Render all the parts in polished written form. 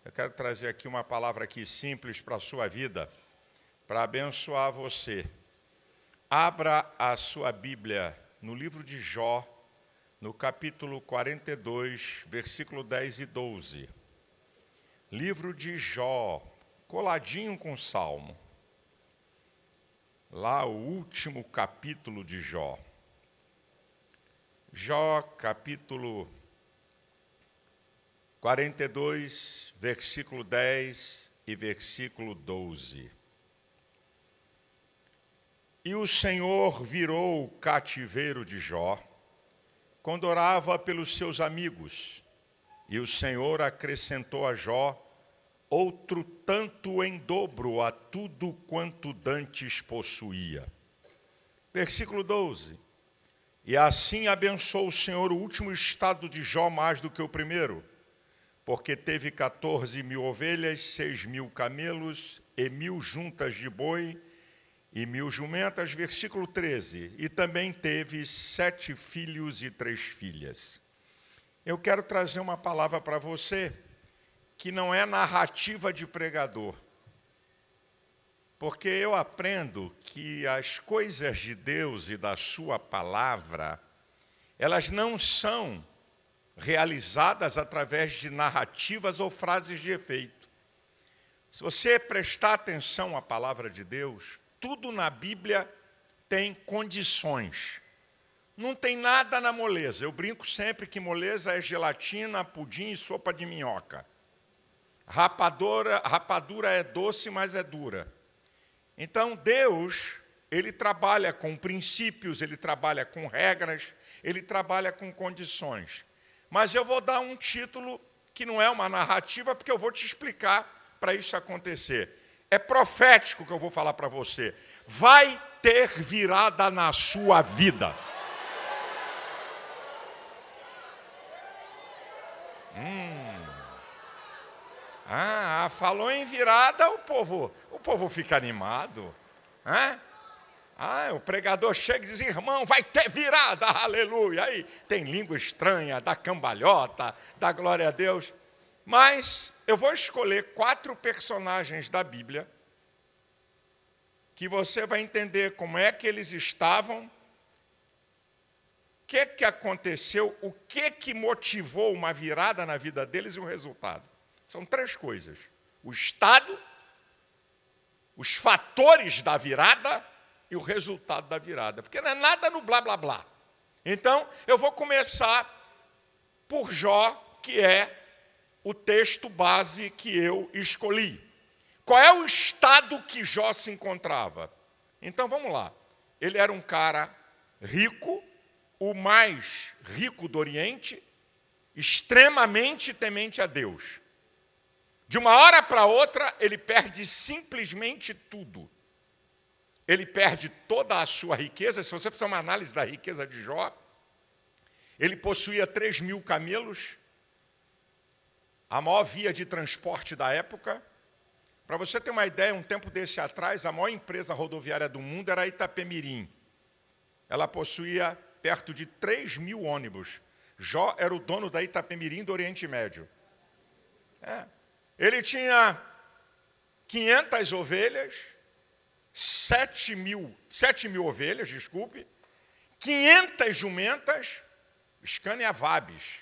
Eu quero trazer aqui uma palavra aqui simples para a sua vida, para abençoar você. Abra a sua Bíblia no livro de Jó, no capítulo 42, versículo 10 e 12. Livro de Jó, coladinho com o Salmo. Lá o último capítulo de Jó. Jó, capítulo 42, versículo 10 e versículo 12. E o Senhor virou o cativeiro de Jó, quando orava pelos seus amigos. E o Senhor acrescentou a Jó outro tanto em dobro a tudo quanto dantes possuía. Versículo 12. E assim abençoou o Senhor o último estado de Jó mais do que o primeiro, porque teve 14.000 ovelhas, 6.000 camelos e 1.000 juntas de boi e 1.000 jumentas. Versículo 13. E também teve 7 filhos e 3 filhas. Eu quero trazer uma palavra para você que não é narrativa de pregador, porque eu aprendo que as coisas de Deus e da sua palavra, elas não são realizadas através de narrativas ou frases de efeito. Se você prestar atenção à palavra de Deus, tudo na Bíblia tem condições. Não tem nada na moleza. Eu brinco sempre que moleza é gelatina, pudim e sopa de minhoca. Rapadura é doce, mas é dura. Então, Deus, Ele trabalha com princípios, Ele trabalha com regras, Ele trabalha com condições. Mas eu vou dar um título que não é uma narrativa, porque eu vou te explicar para isso acontecer. É profético que eu vou falar para você. Vai ter virada na sua vida. Falou em virada, o povo fica animado. O pregador chega e diz: irmão, vai ter virada, aleluia. Aí tem língua estranha, dá cambalhota, dá glória a Deus. Mas eu vou escolher 4 personagens da Bíblia que você vai entender como é que eles estavam, o que aconteceu, o que motivou uma virada na vida deles e o resultado. São 3 coisas: o estado, os fatores da virada e o resultado da virada. Porque não é nada no blá, blá, blá. Então, eu vou começar por Jó, que é o texto base que eu escolhi. Qual é o estado que Jó se encontrava? Então, vamos lá. Ele era um cara rico, o mais rico do Oriente, extremamente temente a Deus. De uma hora para outra, ele perde simplesmente tudo. Ele perde toda a sua riqueza. Se você fizer uma análise da riqueza de Jó, ele possuía 3.000 camelos, a maior via de transporte da época. Para você ter uma ideia, um tempo desse atrás, a maior empresa rodoviária do mundo era a Itapemirim. Ela possuía perto de 3.000 ônibus. Jó era o dono da Itapemirim do Oriente Médio. Ele tinha 500 ovelhas, 7.000 ovelhas, 500 jumentas, Scania Vabis,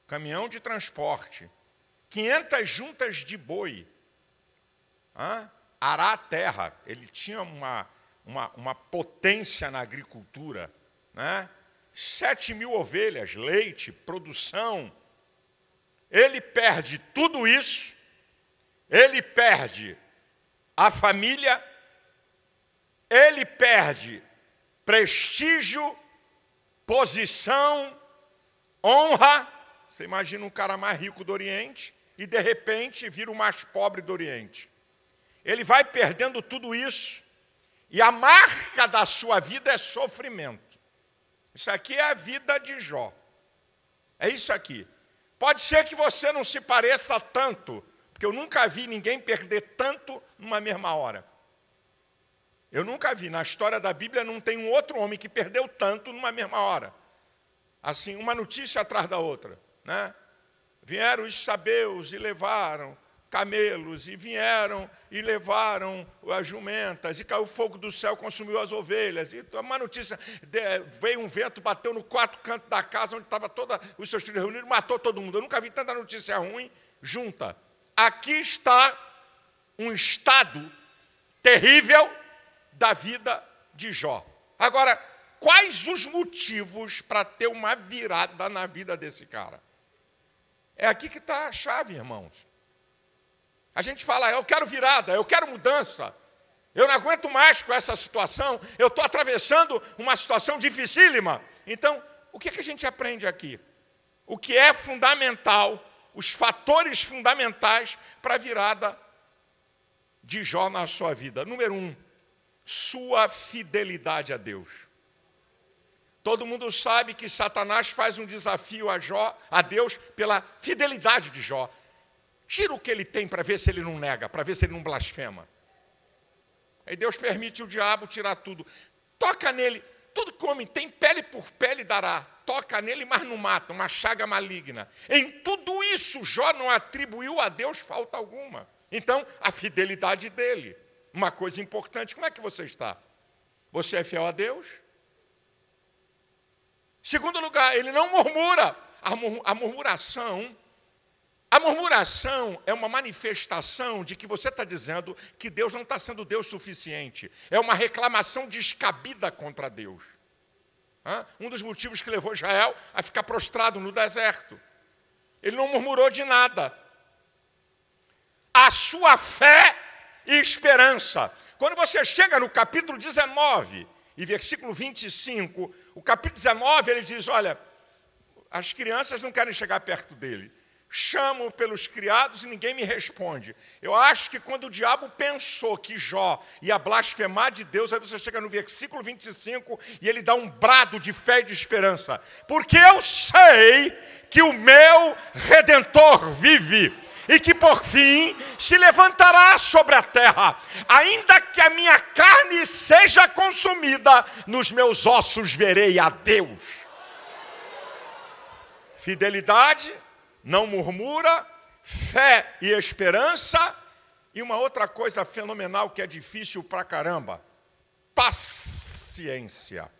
caminhão de transporte, 500 juntas de boi, arar a terra. Ele tinha uma potência na agricultura, 7.000 ovelhas, leite, produção. Ele perde tudo isso, ele perde a família, ele perde prestígio, posição, honra. Você imagina um cara mais rico do Oriente e, de repente, vira o mais pobre do Oriente. Ele vai perdendo tudo isso e a marca da sua vida é sofrimento. Isso aqui é a vida de Jó. É isso aqui. Pode ser que você não se pareça tanto, porque eu nunca vi ninguém perder tanto numa mesma hora. Eu nunca vi. Na história da Bíblia não tem um outro homem que perdeu tanto numa mesma hora. Assim, uma notícia atrás da outra. Vieram os sabeus e levaram camelos, e vieram e levaram as jumentas, e caiu fogo do céu, consumiu as ovelhas. E uma notícia, veio um vento, bateu no quatro cantos da casa, onde estavam todos os seus filhos reunidos, matou todo mundo. Eu nunca vi tanta notícia ruim junta. Aqui está um estado terrível da vida de Jó. Agora, quais os motivos para ter uma virada na vida desse cara? É aqui que está a chave, irmãos. A gente fala, eu quero virada, eu quero mudança. Eu não aguento mais com essa situação, eu estou atravessando uma situação dificílima. Então, o que a gente aprende aqui? O que é fundamental, os fatores fundamentais para a virada de Jó na sua vida. Número 1, sua fidelidade a Deus. Todo mundo sabe que Satanás faz um desafio a Deus pela fidelidade de Jó. Tira o que ele tem para ver se ele não nega, para ver se ele não blasfema. Aí Deus permite o diabo tirar tudo. Toca nele, tudo que o homem tem, pele por pele dará. Toca nele, mas não mata, uma chaga maligna. Em tudo isso, Jó não atribuiu a Deus falta alguma. Então, a fidelidade dele. Uma coisa importante, como é que você está? Você é fiel a Deus? Segundo lugar, ele não murmura. A murmuração é uma manifestação de que você está dizendo que Deus não está sendo Deus suficiente. É uma reclamação descabida contra Deus. Um dos motivos que levou Israel a ficar prostrado no deserto. Ele não murmurou de nada. A sua fé e esperança. Quando você chega no capítulo 19 e versículo 25, o capítulo 19 ele diz, olha, as crianças não querem chegar perto dele. Chamo pelos criados e ninguém me responde. Eu acho que quando o diabo pensou que Jó ia blasfemar de Deus, aí você chega no versículo 25 e ele dá um brado de fé e de esperança. Porque eu sei que o meu Redentor vive e que por fim se levantará sobre a terra. Ainda que a minha carne seja consumida, nos meus ossos verei a Deus. Fidelidade, não murmura, fé e esperança, e uma outra coisa fenomenal que é difícil pra caramba, paciência.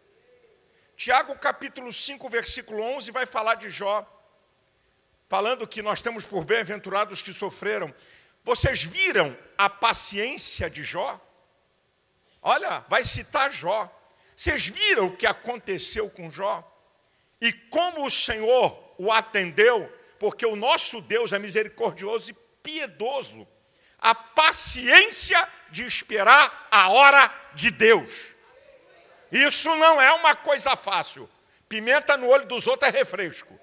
Tiago capítulo 5, versículo 11, vai falar de Jó, falando que nós temos por bem-aventurados que sofreram. Vocês viram a paciência de Jó? Olha, vai citar Jó. Vocês viram o que aconteceu com Jó? E como o Senhor o atendeu? Porque o nosso Deus é misericordioso e piedoso. A paciência de esperar a hora de Deus. Isso não é uma coisa fácil. Pimenta no olho dos outros é refresco.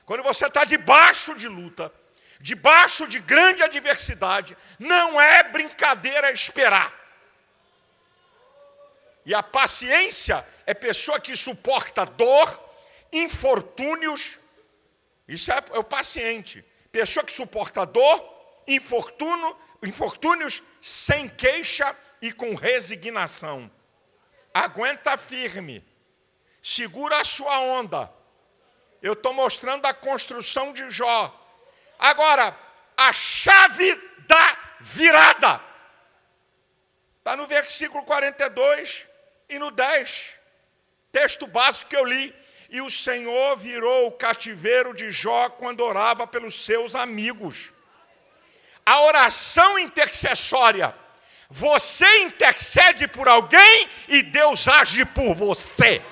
Quando você está debaixo de luta, debaixo de grande adversidade, não é brincadeira esperar. E a paciência é pessoa que suporta dor, infortúnios. Isso é o paciente. Pessoa que suporta dor, infortúnios sem queixa e com resignação. Aguenta firme. Segura a sua onda. Eu estou mostrando a construção de Jó. Agora, a chave da virada. Está no versículo 42 e no 10. Texto básico que eu li. E o Senhor virou o cativeiro de Jó quando orava pelos seus amigos. A oração intercessória. Você intercede por alguém e Deus age por você.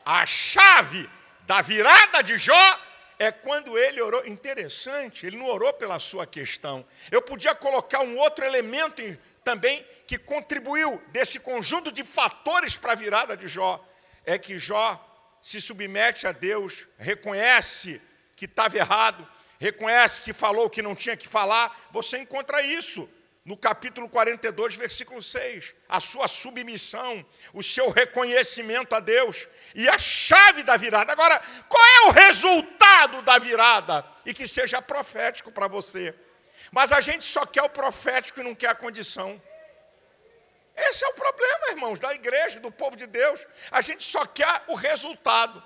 A chave da virada de Jó é quando ele orou. Interessante, ele não orou pela sua questão. Eu podia colocar um outro elemento também que contribuiu desse conjunto de fatores para a virada de Jó. É que Jó se submete a Deus, reconhece que estava errado, reconhece que falou o que não tinha que falar. Você encontra isso no capítulo 42, versículo 6. A sua submissão, o seu reconhecimento a Deus e a chave da virada. Agora, qual é o resultado da virada? E que seja profético para você. Mas a gente só quer o profético e não quer a condição. Esse é o problema, irmãos, da igreja, do povo de Deus. A gente só quer o resultado,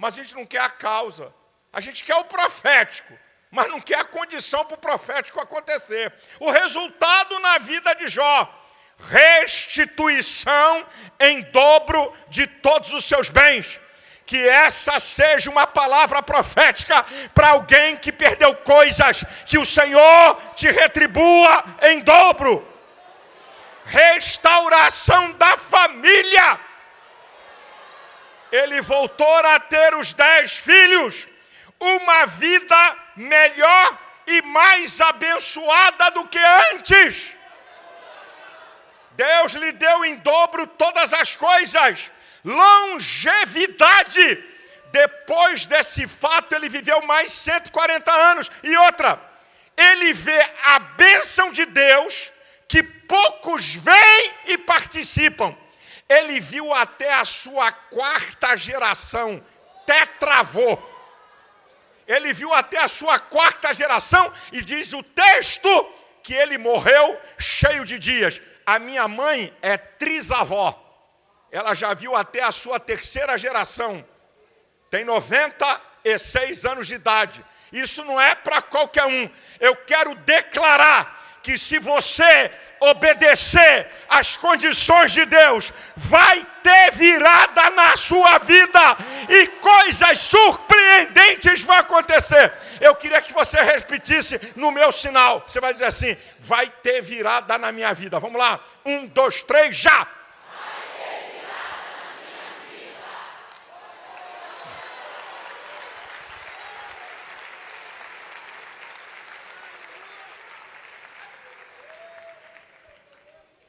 mas a gente não quer a causa. A gente quer o profético, mas não quer a condição para o profético acontecer. O resultado na vida de Jó: restituição em dobro de todos os seus bens. Que essa seja uma palavra profética para alguém que perdeu coisas, que o Senhor te retribua em dobro. Restauração da família. Ele voltou a ter os 10 filhos, uma vida melhor e mais abençoada do que antes. Deus lhe deu em dobro todas as coisas. Longevidade. Depois desse fato, ele viveu mais 140 anos. E outra, ele vê a bênção de Deus que poucos veem e participam. Ele viu até a sua 4ª geração, tetravô. Ele viu até a sua 4ª geração e diz o texto que ele morreu cheio de dias. A minha mãe é trisavó. Ela já viu até a sua 3ª geração. Tem 96 anos de idade. Isso não é para qualquer um. Eu quero declarar que se você obedecer às condições de Deus, vai ter virada na sua vida e coisas surpreendentes vão acontecer. Eu queria que você repetisse no meu sinal. Você vai dizer assim: vai ter virada na minha vida. Vamos lá? 1, 2, 3, já!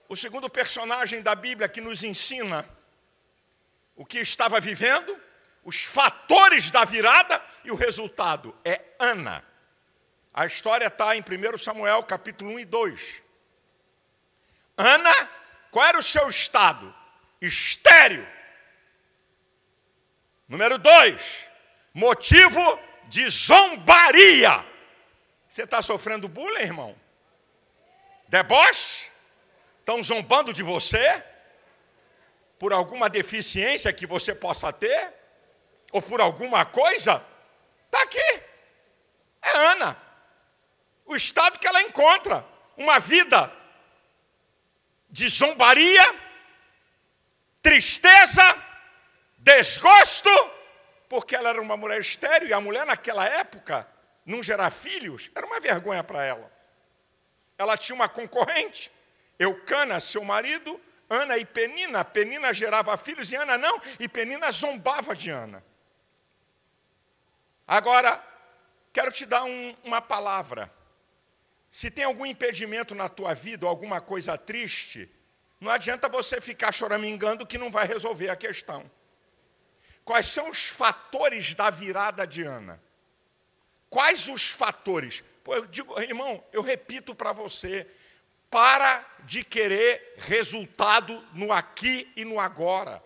O segundo personagem da Bíblia que nos ensina o que estava vivendo, os fatores da virada e o resultado é Ana. A história está em 1 Samuel, capítulo 1 e 2. Ana, qual era o seu estado? Estéril. Número 2, motivo de zombaria. Você está sofrendo bullying, irmão? Deboche? Estão zombando de você? Por alguma deficiência que você possa ter? Ou por alguma coisa? Está aqui. É Ana. O estado que ela encontra. Uma vida de zombaria, tristeza, desgosto, porque ela era uma mulher estéril, e a mulher naquela época, não gerar filhos, era uma vergonha para ela. Ela tinha uma concorrente, Eucana, seu marido, Ana e Penina. Penina gerava filhos e Ana não, e Penina zombava de Ana. Agora, quero te dar uma palavra. Se tem algum impedimento na tua vida, ou alguma coisa triste, não adianta você ficar choramingando que não vai resolver a questão. Quais são os fatores da virada de Ana? Quais os fatores? Pô, eu digo, irmão, eu repito para você, para de querer resultado no aqui e no agora.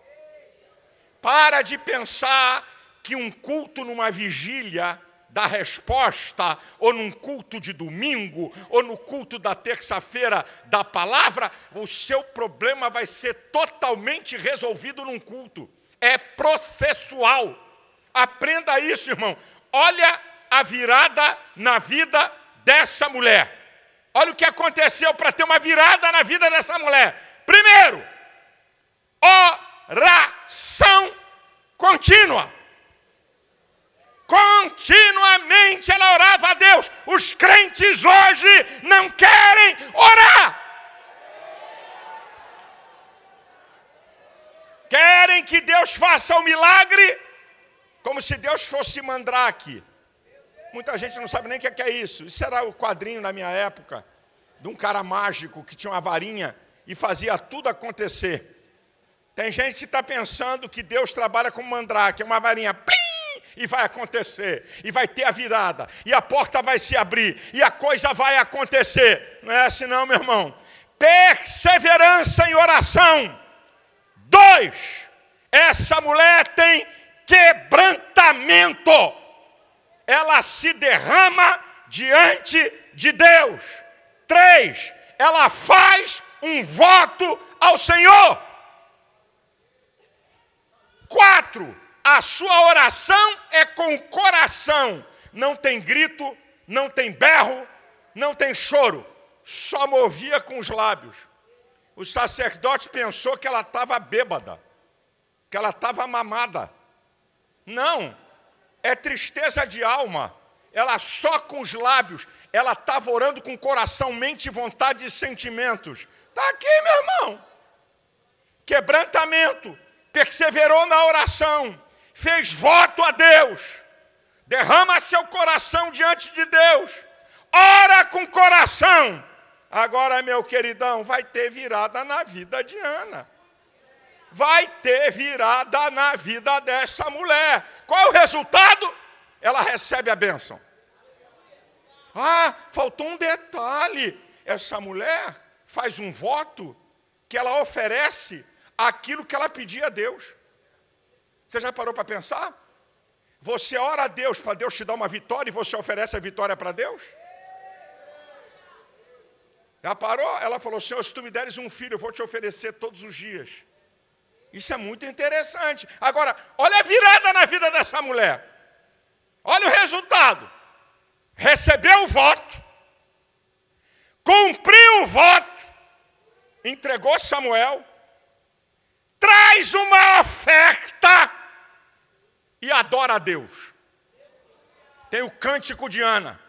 Para de pensar que um culto numa vigília dá resposta, ou num culto de domingo, ou no culto da terça-feira da palavra, o seu problema vai ser totalmente resolvido num culto. É processual. Aprenda isso, irmão. Olha a virada na vida dessa mulher. Olha o que aconteceu para ter uma virada na vida dessa mulher. Primeiro, oração contínua. Continuamente ela orava a Deus. Os crentes hoje não querem orar. Querem que Deus faça o milagre, como se Deus fosse mandrake. Muita gente não sabe nem o que é isso. Isso era o quadrinho na minha época, de um cara mágico que tinha uma varinha e fazia tudo acontecer. Tem gente que está pensando que Deus trabalha como mandrake, é uma varinha, plim, e vai acontecer, e vai ter a virada, e a porta vai se abrir, e a coisa vai acontecer. Não é assim não, meu irmão. Perseverança em oração. 2, essa mulher tem quebrantamento. Ela se derrama diante de Deus. 3, ela faz um voto ao Senhor. 4, a sua oração é com o coração. Não tem grito, não tem berro, não tem choro. Só movia com os lábios. O sacerdote pensou que ela estava bêbada, que ela estava mamada. Não, é tristeza de alma. Ela só com os lábios, ela estava orando com coração, mente, vontade e sentimentos. Está aqui, meu irmão. Quebrantamento, perseverou na oração, fez voto a Deus, derrama seu coração diante de Deus, ora com coração. Agora, meu queridão, vai ter virada na vida de Ana. Vai ter virada na vida dessa mulher. Qual é o resultado? Ela recebe a bênção. Ah, faltou um detalhe. Essa mulher faz um voto que ela oferece aquilo que ela pedia a Deus. Você já parou para pensar? Você ora a Deus para Deus te dar uma vitória e você oferece a vitória para Deus? Já parou? Ela falou, Senhor, se tu me deres um filho, eu vou te oferecer todos os dias. Isso é muito interessante. Agora, olha a virada na vida dessa mulher. Olha o resultado. Recebeu o voto, cumpriu o voto, entregou Samuel, traz uma oferta e adora a Deus. Tem o cântico de Ana.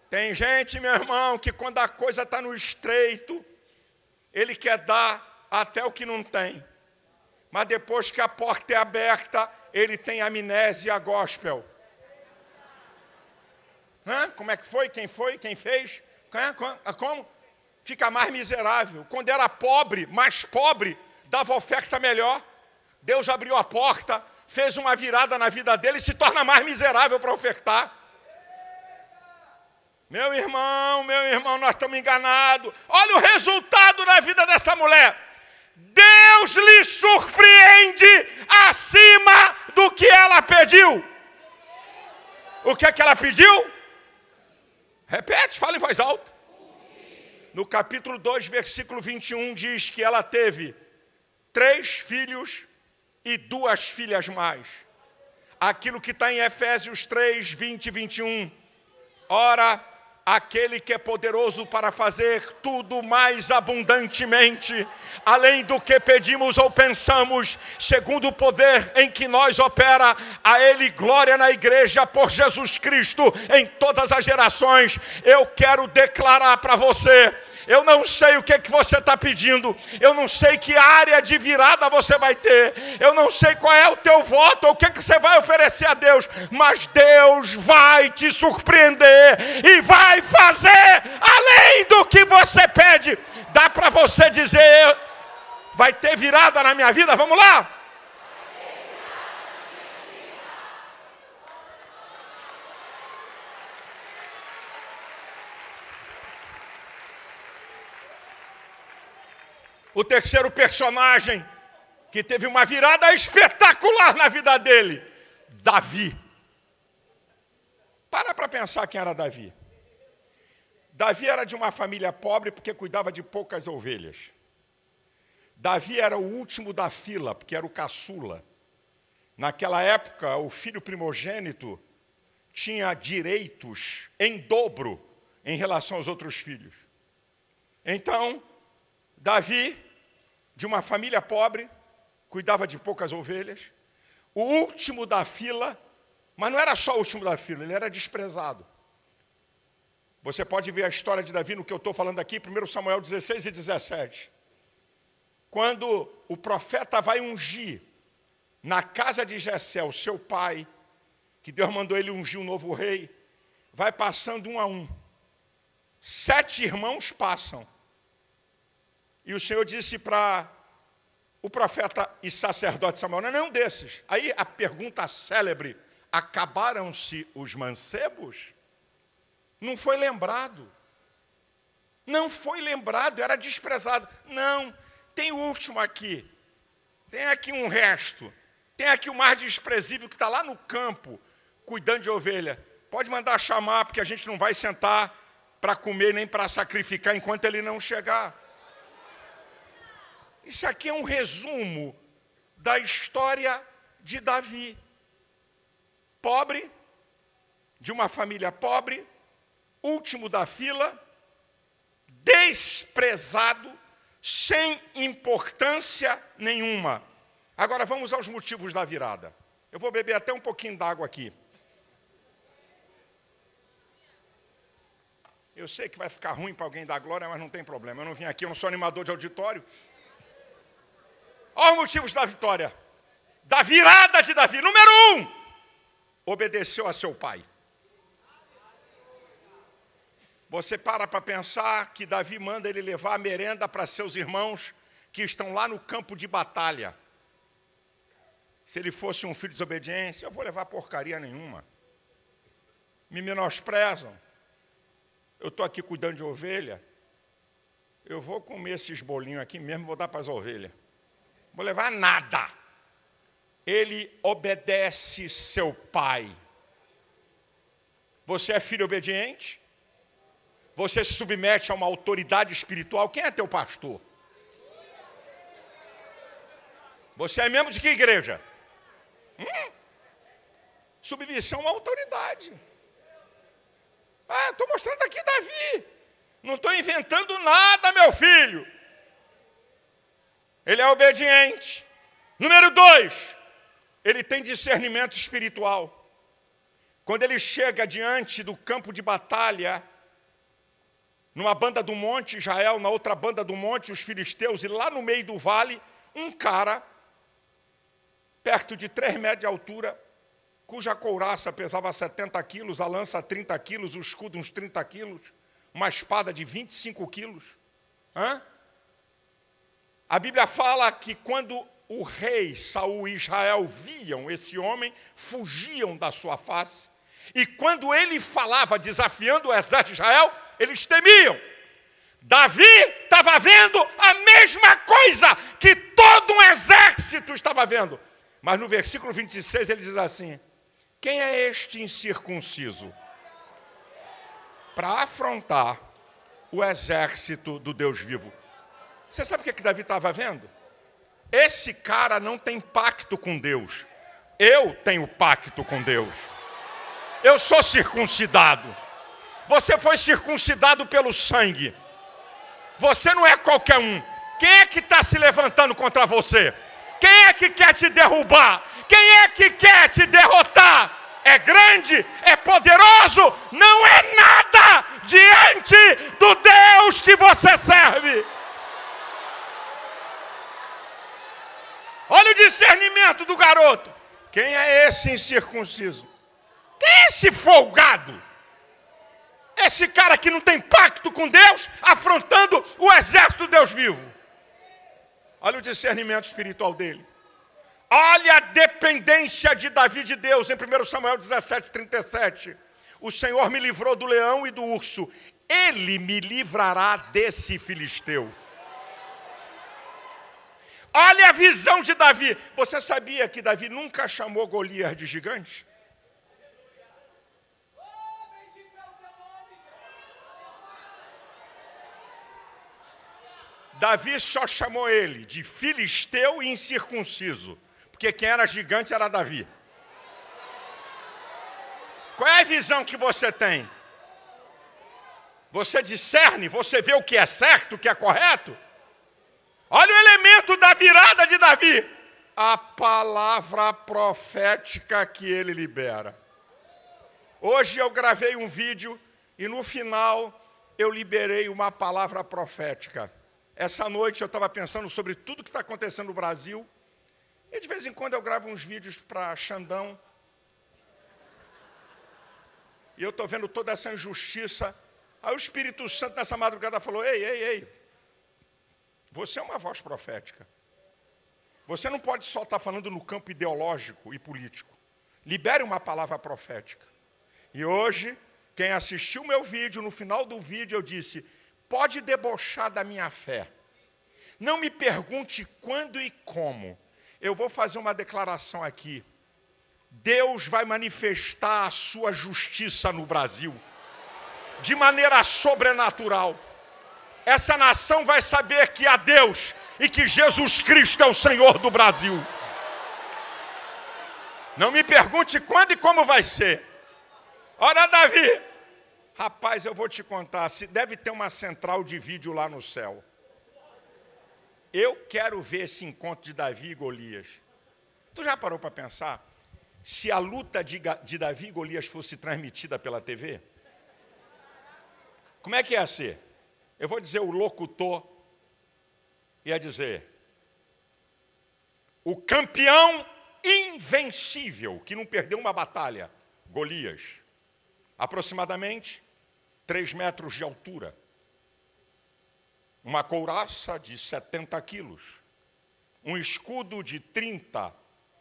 Tem gente, meu irmão, que quando a coisa está no estreito, ele quer dar até o que não tem. Mas depois que a porta é aberta, ele tem amnésia gospel. Como é que foi? Quem foi? Quem fez? Como? Fica mais miserável. Quando era pobre, mais pobre, dava oferta melhor. Deus abriu a porta, fez uma virada na vida dele e se torna mais miserável para ofertar. Meu irmão, nós estamos enganados. Olha o resultado na vida dessa mulher. Deus lhe surpreende acima do que ela pediu. O que é que ela pediu? Repete, fala em voz alta. No capítulo 2, versículo 21, diz que ela teve 3 filhos e 2 filhas mais. Aquilo que está em Efésios 3, 20 e 21. Ora, aquele que é poderoso para fazer tudo mais abundantemente, além do que pedimos ou pensamos, segundo o poder em que nós opera, a Ele glória na igreja por Jesus Cristo em todas as gerações. Eu quero declarar para você, eu não sei o que você está pedindo, eu não sei que área de virada você vai ter, eu não sei qual é o teu voto, ou o que você vai oferecer a Deus, mas Deus vai te surpreender e vai fazer além do que você pede. Dá para você dizer, vai ter virada na minha vida? Vamos lá? O terceiro personagem que teve uma virada espetacular na vida dele, Davi. Para pensar quem era Davi. Davi era de uma família pobre porque cuidava de poucas ovelhas. Davi era o último da fila, porque era o caçula. Naquela época, o filho primogênito tinha direitos em dobro em relação aos outros filhos. Então, Davi, de uma família pobre, cuidava de poucas ovelhas, o último da fila, mas não era só o último da fila, ele era desprezado. Você pode ver a história de Davi no que eu estou falando aqui, 1 Samuel 16 e 17. Quando o profeta vai ungir na casa de Jessé, o seu pai, que Deus mandou ele ungir um novo rei, vai passando um a um. 7 irmãos passam. E o Senhor disse para o profeta e sacerdote Samuel, não é nenhum desses. Aí a pergunta célebre, acabaram-se os mancebos? Não foi lembrado. Não foi lembrado, era desprezado. Não, tem o último aqui. Tem aqui um resto. Tem aqui o mais desprezível que está lá no campo, cuidando de ovelha. Pode mandar chamar, porque a gente não vai sentar para comer nem para sacrificar enquanto ele não chegar. Isso aqui é um resumo da história de Davi. Pobre, de uma família pobre, último da fila, desprezado, sem importância nenhuma. Agora vamos aos motivos da virada. Eu vou beber até um pouquinho d'água aqui. Eu sei que vai ficar ruim para alguém dar glória, mas não tem problema. Eu não vim aqui, eu não sou animador de auditório. Olha os motivos da vitória, da virada de Davi. Número 1, obedeceu a seu pai. Você para pensar que Davi manda ele levar a merenda para seus irmãos que estão lá no campo de batalha. Se ele fosse um filho de desobediência, eu vou levar porcaria nenhuma. Me menosprezam. Eu estou aqui cuidando de ovelha. Eu vou comer esses bolinhos aqui mesmo, vou dar para as ovelhas. Não vou levar nada. Ele obedece seu pai. Você é filho obediente? Você se submete a uma autoridade espiritual? Quem é teu pastor? Você é membro de que igreja? Submissão à autoridade. Estou mostrando aqui Davi. Não estou inventando nada, meu filho. Ele é obediente. Número 2, ele tem discernimento espiritual. Quando ele chega diante do campo de batalha, numa banda do monte Israel, na outra banda do monte os filisteus, e lá no meio do vale, um cara, perto de 3 metros de altura, cuja couraça pesava 70 quilos, a lança 30 quilos, o escudo uns 30 quilos, uma espada de 25 quilos. A Bíblia fala que quando o rei Saul e Israel viam esse homem, fugiam da sua face. E quando ele falava desafiando o exército de Israel, eles temiam. Davi estava vendo a mesma coisa que todo um exército estava vendo. Mas no versículo 26 ele diz assim: quem é este incircunciso para afrontar o exército do Deus vivo? Você sabe o que Davi estava vendo? Esse cara não tem pacto com Deus. Eu tenho pacto com Deus. Eu sou circuncidado. Você foi circuncidado pelo sangue. Você não é qualquer um. Quem é que está se levantando contra você? Quem é que quer te derrubar? Quem é que quer te derrotar? É grande? É poderoso? Não é nada diante do Deus que você serve. Olha o discernimento do garoto. Quem é esse incircunciso? Quem é esse folgado? Esse cara que não tem pacto com Deus, afrontando o exército do Deus vivo. Olha o discernimento espiritual dele. Olha a dependência de Davi de Deus, em 1 Samuel 17:37. O Senhor me livrou do leão e do urso. Ele me livrará desse filisteu. Olha a visão de Davi. Você sabia que Davi nunca chamou Golias de gigante? Davi só chamou ele de filisteu e incircunciso, porque quem era gigante era Davi. Qual é a visão que você tem? Você discerne, você vê o que é certo, o que é correto? Olha o elemento da virada de Davi. A palavra profética que ele libera. Hoje eu gravei um vídeo e no final eu liberei uma palavra profética. Essa noite eu estava pensando sobre tudo que está acontecendo no Brasil. E de vez em quando eu gravo uns vídeos para Xandão. E eu estou vendo toda essa injustiça. Aí o Espírito Santo nessa madrugada falou: ei, você é uma voz profética. Você não pode só estar falando no campo ideológico e político. Libere uma palavra profética. E hoje, quem assistiu o meu vídeo, no final do vídeo eu disse: pode debochar da minha fé. Não me pergunte quando e como. Eu vou fazer uma declaração aqui. Deus vai manifestar a sua justiça no Brasil. De maneira sobrenatural. Essa nação vai saber que há Deus e que Jesus Cristo é o Senhor do Brasil. Não me pergunte quando e como vai ser. Ora, Davi, rapaz, eu vou te contar, se deve ter uma central de vídeo lá no céu. Eu quero ver esse encontro de Davi e Golias. Tu já parou para pensar? Se a luta de Davi e Golias fosse transmitida pela TV, como é que ia ser? Eu vou dizer, o locutor ia dizer: o campeão invencível, que não perdeu uma batalha, Golias, aproximadamente 3 metros de altura, uma couraça de 70 quilos, um escudo de 30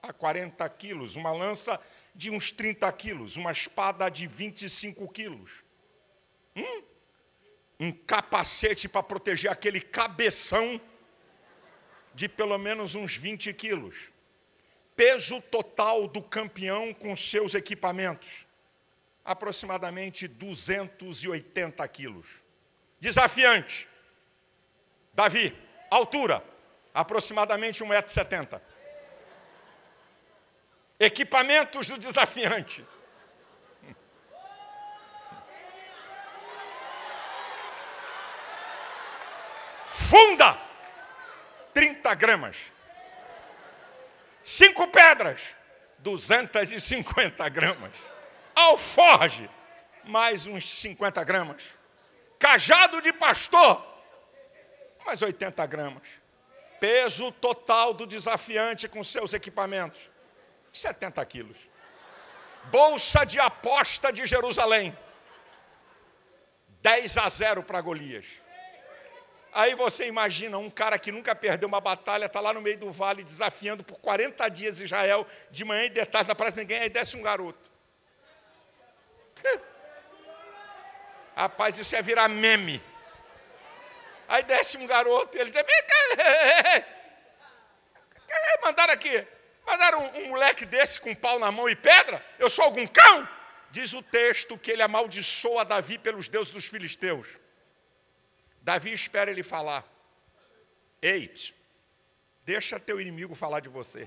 a 40 quilos, uma lança de uns 30 quilos, uma espada de 25 quilos, um capacete para proteger aquele cabeção de pelo menos uns 20 quilos. Peso total do campeão com seus equipamentos, aproximadamente 280 quilos. Desafiante, Davi, altura, aproximadamente 1,70 m. Equipamentos do desafiante. Funda, 30 gramas. 5 pedras, 250 gramas. Alforge, mais uns 50 gramas. Cajado de pastor, mais 80 gramas. Peso total do desafiante com seus equipamentos, 70 quilos. Bolsa de aposta de Jerusalém, 10-0 para Golias. Aí você imagina um cara que nunca perdeu uma batalha, está lá no meio do vale desafiando por 40 dias Israel, de manhã e de tarde, não aparece ninguém, aí desce um garoto. Rapaz, isso ia virar meme. Aí desce um garoto e ele diz: vem cá, mandaram um moleque desse com pau na mão e pedra? Eu sou algum cão? Diz o texto que ele amaldiçoa Davi pelos deuses dos filisteus. Davi espera ele falar: ei, deixa teu inimigo falar de você,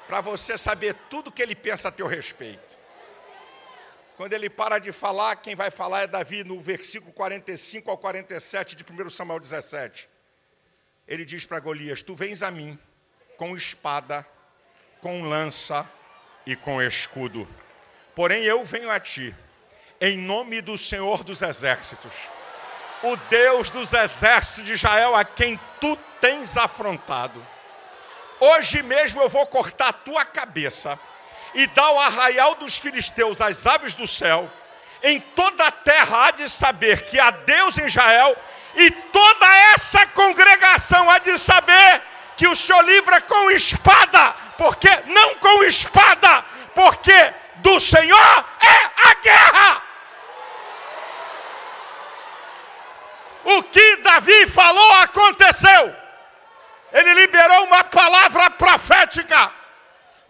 para você saber tudo que ele pensa a teu respeito. Quando ele para de falar, quem vai falar é Davi, no versículo 45 ao 47 de 1 Samuel 17. Ele diz para Golias: tu vens a mim com espada, com lança e com escudo, porém eu venho a ti em nome do Senhor dos Exércitos, o Deus dos exércitos de Israel, a quem tu tens afrontado. Hoje mesmo eu vou cortar a tua cabeça e dar ao arraial dos filisteus as aves do céu. Em toda a terra há de saber que há Deus em Israel, e toda essa congregação há de saber que o Senhor livra com espada, porque não com espada, porque do Senhor é a guerra. O que Davi falou aconteceu. Ele liberou uma palavra profética,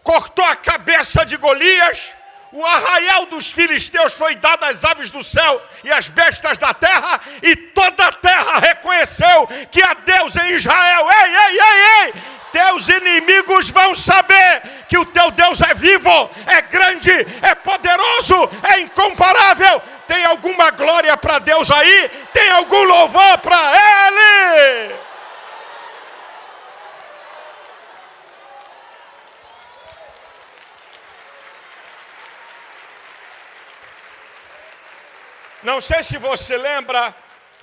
cortou a cabeça de Golias, o arraial dos filisteus foi dado às aves do céu e às bestas da terra, e toda a terra reconheceu que há Deus em Israel. Ei! Teus inimigos vão saber que o teu Deus é vivo, é grande, é poderoso, é incomparável. Tem alguma glória para Deus aí? Tem algum louvor para Ele? Não sei se você lembra,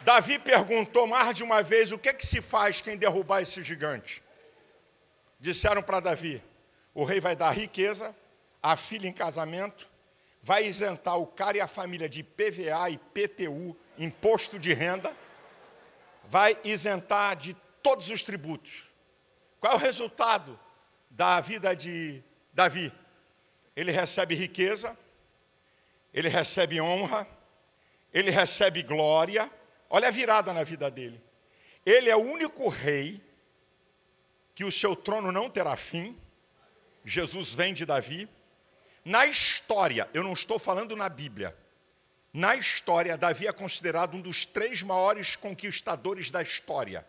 Davi perguntou mais de uma vez: o que é que se faz quem derrubar esse gigante? Disseram para Davi: o rei vai dar riqueza, a filha em casamento, vai isentar o cara e a família de PVA e PTU, imposto de renda, vai isentar de todos os tributos. Qual é o resultado da vida de Davi? Ele recebe riqueza, ele recebe honra, ele recebe glória. Olha a virada na vida dele. Ele é o único rei que o seu trono não terá fim. Jesus vem de Davi. Na história, eu não estou falando na Bíblia, na história, Davi é considerado um dos 3 maiores conquistadores da história.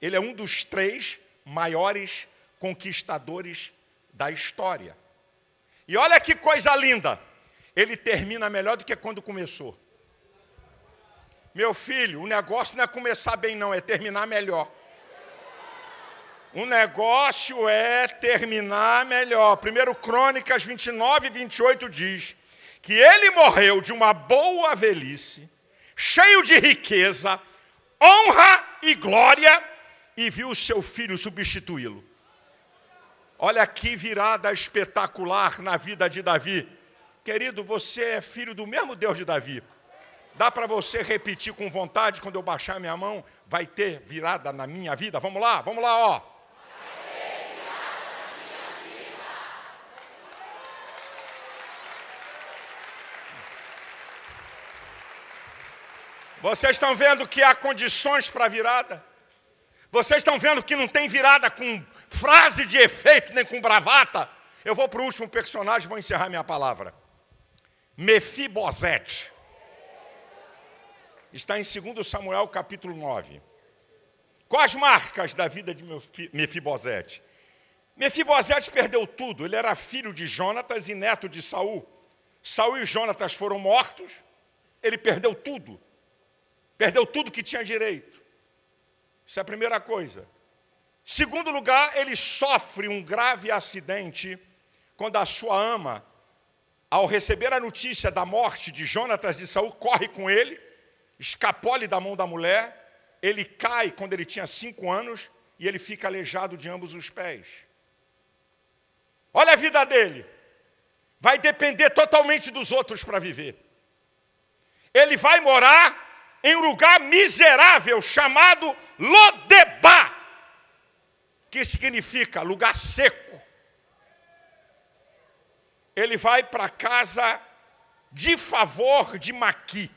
Ele é um dos 3 maiores conquistadores da história. E olha que coisa linda, ele termina melhor do que quando começou. Meu filho, o negócio não é começar bem não, é terminar melhor. O negócio é terminar melhor. 1 Crônicas 29 e 28 diz que ele morreu de uma boa velhice, cheio de riqueza, honra e glória, e viu o seu filho substituí-lo. Olha que virada espetacular na vida de Davi. Querido, você é filho do mesmo Deus de Davi. Dá para você repetir com vontade, quando eu baixar minha mão, vai ter virada na minha vida? Vamos lá, ó. Vocês estão vendo que há condições para virada? Vocês estão vendo que não tem virada com frase de efeito, nem com bravata? Eu vou para o último personagem e vou encerrar minha palavra. Mefibosete. Está em 2 Samuel, capítulo 9. Quais marcas da vida de Mefibosete? Mefibosete perdeu tudo. Ele era filho de Jonatas e neto de Saul. Saul e Jonatas foram mortos. Ele perdeu tudo. Perdeu tudo que tinha direito. Isso é a primeira coisa. Segundo lugar, ele sofre um grave acidente quando a sua ama, ao receber a notícia da morte de Jonatas de Saul, corre com ele, escapole da mão da mulher, ele cai quando ele tinha 5 anos e ele fica aleijado de ambos os pés. Olha a vida dele. Vai depender totalmente dos outros para viver. Ele vai morar em um lugar miserável chamado Lodebá, que significa lugar seco. Ele vai para a casa de favor de Maqui.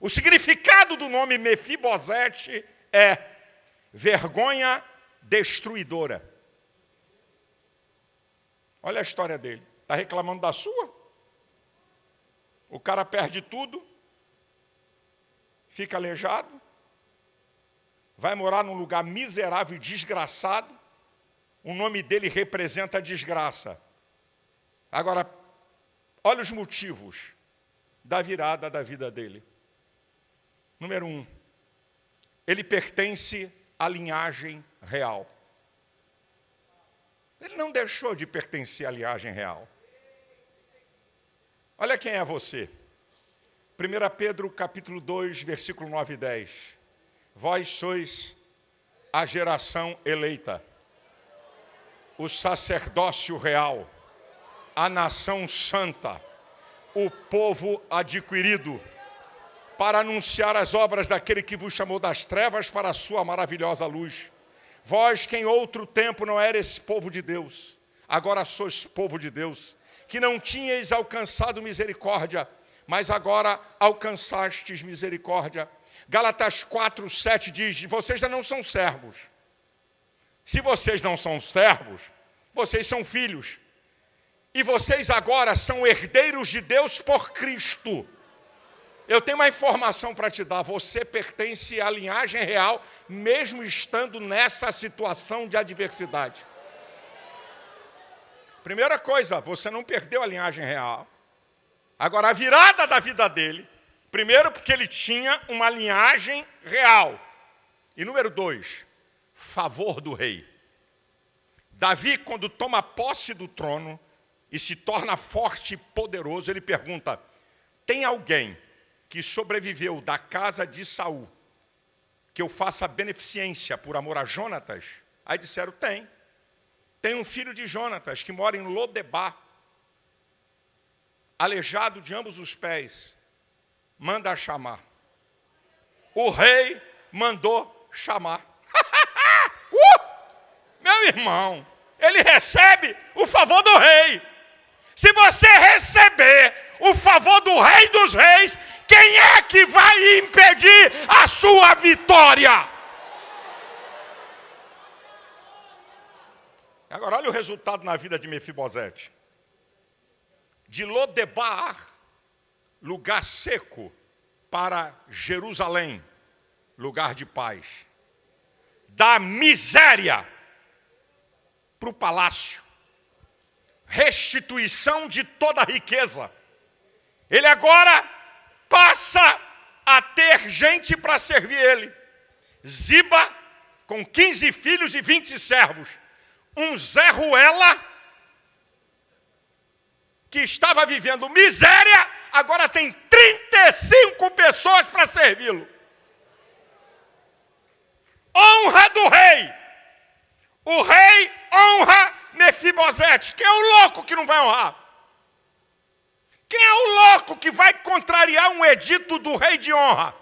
O significado do nome Mefibosete é vergonha destruidora. Olha a história dele. Está reclamando da sua? O cara perde tudo, fica aleijado, vai morar num lugar miserável e desgraçado. O nome dele representa a desgraça. Agora, olha os motivos da virada da vida dele. Número 1, ele pertence à linhagem real. Ele não deixou de pertencer à linhagem real. Olha quem é você. 1 Pedro capítulo 2, versículo 9 e 10. Vós sois a geração eleita, o sacerdócio real, a nação santa, o povo adquirido, para anunciar as obras daquele que vos chamou das trevas para a sua maravilhosa luz. Vós que em outro tempo não eres povo de Deus, agora sois povo de Deus, que não tinhais alcançado misericórdia, mas agora alcançastes misericórdia. Gálatas 4, 7 diz, vocês já não são servos. Se vocês não são servos, vocês são filhos. E vocês agora são herdeiros de Deus por Cristo. Eu tenho uma informação para te dar. Você pertence à linhagem real, mesmo estando nessa situação de adversidade. Primeira coisa, você não perdeu a linhagem real. Agora, a virada da vida dele, primeiro porque ele tinha uma linhagem real. E número 2, favor do rei. Davi, quando toma posse do trono e se torna forte e poderoso, ele pergunta, tem alguém que sobreviveu da casa de Saul, que eu faça beneficência por amor a Jonatas? Aí disseram, tem. Tem um filho de Jonatas que mora em Lodebá, aleijado de ambos os pés. Manda chamar. O rei mandou chamar. Meu irmão, ele recebe o favor do rei. Se você receber o favor do rei dos reis, quem é que vai impedir a sua vitória? Agora, olha o resultado na vida de Mefibosete. De Lodebar, lugar seco, para Jerusalém, lugar de paz. Da miséria para o palácio. Restituição de toda a riqueza. Ele agora passa a ter gente para servir ele. Ziba, com 15 filhos e 20 servos. Um Zé Ruela, que estava vivendo miséria, agora tem 35 pessoas para servi-lo. Honra do rei. O rei honra Mefibosete. Quem é o louco que não vai honrar? Quem é o louco que vai contrariar um edito do rei de honra?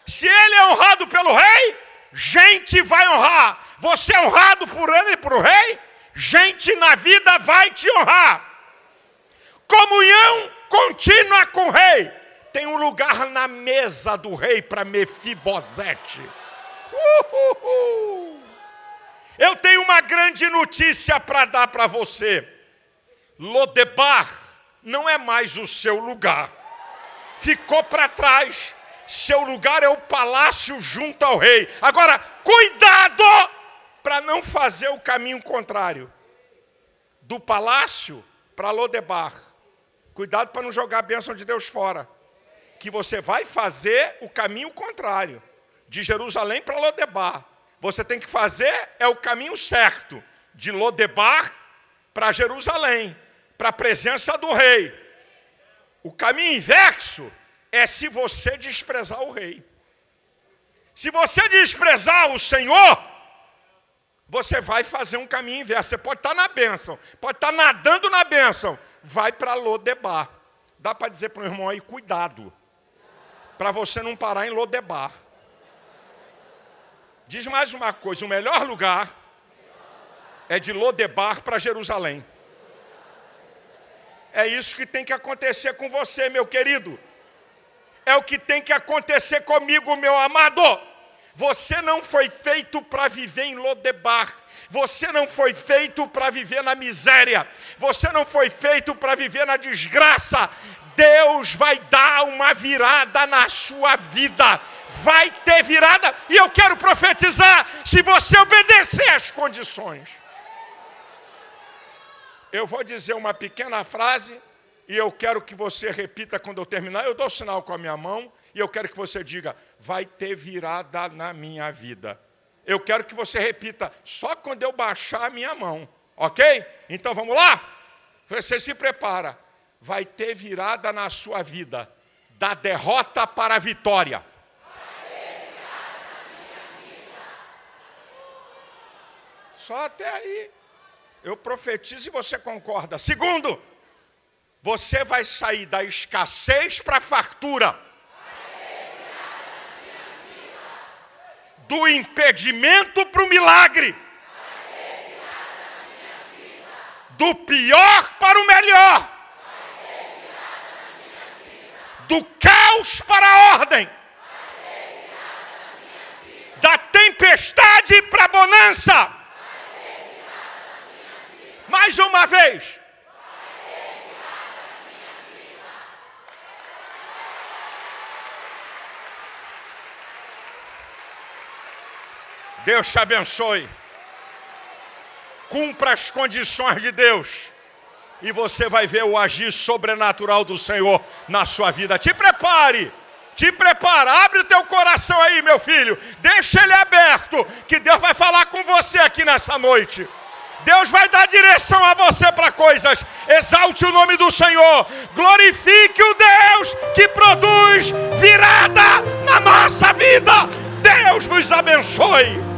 Se ele é honrado pelo rei, gente vai honrar. Você é honrado por ele e por o rei, gente na vida vai te honrar. Comunhão contínua com o rei. Tem um lugar na mesa do rei para Mefibosete. Eu tenho uma grande notícia para dar para você. Lodebar não é mais o seu lugar. Ficou para trás. Seu lugar é o palácio junto ao rei. Agora, cuidado para não fazer o caminho contrário. Do palácio para Lodebar. Cuidado para não jogar a bênção de Deus fora. Que você vai fazer o caminho contrário. De Jerusalém para Lodebar. Você tem que fazer o caminho certo. De Lodebar para Jerusalém. Para a presença do rei. O caminho inverso é se você desprezar o rei. Se você desprezar o Senhor, você vai fazer um caminho inverso. Você pode estar na bênção, pode estar nadando na bênção. Vai para Lodebar. Dá para dizer para o irmão aí, cuidado. Para você não parar em Lodebar. Diz mais uma coisa, o melhor lugar é de Lodebar para Jerusalém. É isso que tem que acontecer com você, meu querido. É o que tem que acontecer comigo, meu amado. Você não foi feito para viver em Lodebar. Você não foi feito para viver na miséria. Você não foi feito para viver na desgraça. Deus vai dar uma virada na sua vida. Vai ter virada. E eu quero profetizar se você obedecer às condições. Eu vou dizer uma pequena frase e eu quero que você repita quando eu terminar. Eu dou sinal com a minha mão e eu quero que você diga, vai ter virada na minha vida. Eu quero que você repita só quando eu baixar a minha mão, ok? Então vamos lá? Você se prepara. Vai ter virada na sua vida, da derrota para a vitória. Só até aí. Eu profetizo e você concorda. Segundo, você vai sair da escassez para a fartura. Do impedimento para o milagre. Do pior para o melhor. Do caos para a ordem. Da tempestade para a bonança. Mais uma vez. Deus te abençoe. Cumpra as condições de Deus. E você vai ver o agir sobrenatural do Senhor na sua vida. Te prepare. Te prepara. Abre o teu coração aí, meu filho. Deixa ele aberto. Que Deus vai falar com você aqui nessa noite. Deus vai dar direção a você para coisas. Exalte o nome do Senhor. Glorifique o Deus que produz virada na nossa vida. Deus vos abençoe.